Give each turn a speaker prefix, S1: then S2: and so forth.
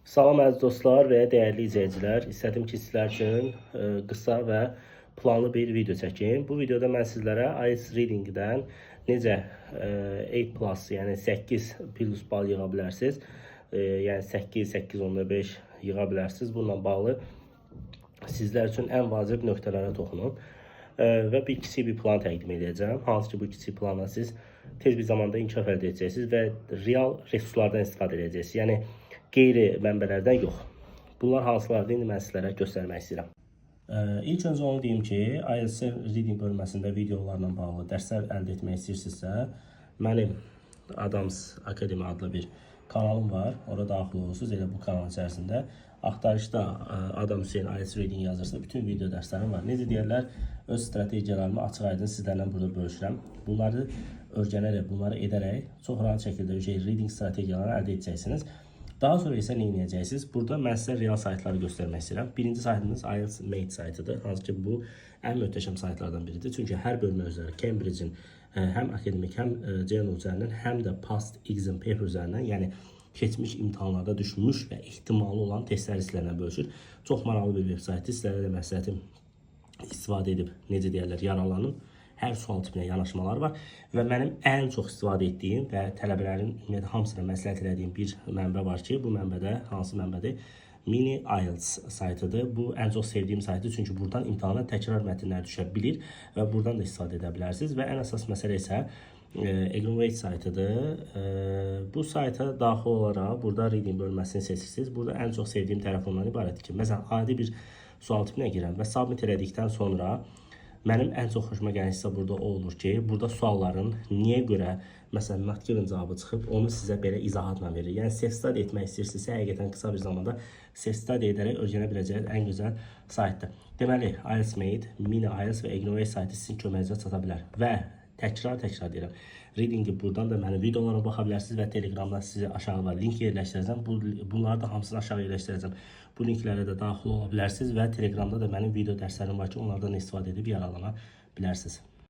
S1: Salam əziz dostlar və dəyərli izləyicilər. İstədim ki, sizlər üçün qısa və planlı bir video çəkim. Bu videoda mən sizlərə IELTS Reading-dən necə 8+, yəni 8 plus bal yığa bilərsiniz. Yəni 8, 8.5 yığa bilərsiniz. Bununla bağlı sizlər üçün ən vacib nöqtələrə toxunum. Və bir kiçik bir plan təqdim edəcəm. Hansı ki, bu kiçik planla siz tez bir zamanda inkişaf əldə edəcəksiniz və real resurslardan istifadə edəcəksiniz. Yəni qeyri mənbələrdən yox. Bunlar hansılardır? İndi mən sizlərə göstərmək istəyirəm. İlk öncə onu deyim ki, IELTS Reading bölməsində videolarla bağlı dərslər əldə etmək istəyirsinizsə, mənim Adams Akademi adlı bir kanalım var. Orada daxil olursunuz. Elə bu kanal içərisində axtarışda Adam Hüseyn IELTS Reading yazırsa bütün video dərslərim var. Necə deyərlər, öz strategiyalarımı açıq-aydın sizlərlə burada bölüşürəm. Bunları öyrənərək, bunları edərək çox rahat şəkildə reading strategiyalarını əldə edəcəksiniz. Daha sonra isə nə edəcəksiniz? Burada mən sizə real saytları göstərmək istəyirəm. Birinci saytımız IELTS Mate saytıdır. Hansı ki, bu ən möhtəşəm saytlardan biridir. Çünki hər bölmə üzrə Cambridge-in həm akademik, həm journal üzərindən, həm də past exam paper üzərindən, yəni keçmiş imtahanlarda düşmüş və ehtimalı olan testlər sizlərlə bölüşür. Çox maraqlı bir veb-saytdır. Sizlərə də məsləhətim istifadə edib, necə deyərlər, yararlanın. Hər sual tipinə yanaşmalar var və mənim ən çox istifadə etdiyim və tələbələrin ümumiyyətlə hamısına məsləhət elədiyim bir mənbə var ki, bu mənbədə hansı mənbədir? Mini IELTS saytıdır. Bu ən çox sevdiyim saytdır, çünki buradan imtahana təkrar mətnlər düşə bilir və buradan da istifadə edə bilərsiniz və ən əsas məsələ isə Egnowate saytıdır. Bu sayta daxil olaraq burada reading bölməsini seçirsiniz. Burada ən çox sevdiyim tərəf ondan ibarətdir ki, məsələn, adi bir sual tipinə girəm və submit elədikdən sonra mənim ən çox xoşuma gələn hissə burada o olur ki, burada sualların niyə görə, məsələn, not given cavabı çıxıb, onu sizə belə izahatla verir. Yəni, self-study etmək istəyirsinizsə, həqiqətən qısa bir zamanda self-study edərək öyrənə biləcəyiniz ən gözəl saytdır. Deməli, IELTS Mate, Mini IELTS və Egnowate saytı sizin köməyinizə çata bilər. Və təkrar deyirəm, readingi buradan da mənim videolara baxa bilərsiniz və Telegramda sizi aşağıda link yerləşdirəcəm. Bunları da hamısını aşağı yerləşdirəcəm. Bu linklərə də daxil ola bilərsiniz və Telegramda da mənim video dərslərim var ki, onlardan istifadə edib yararlana bilərsiniz.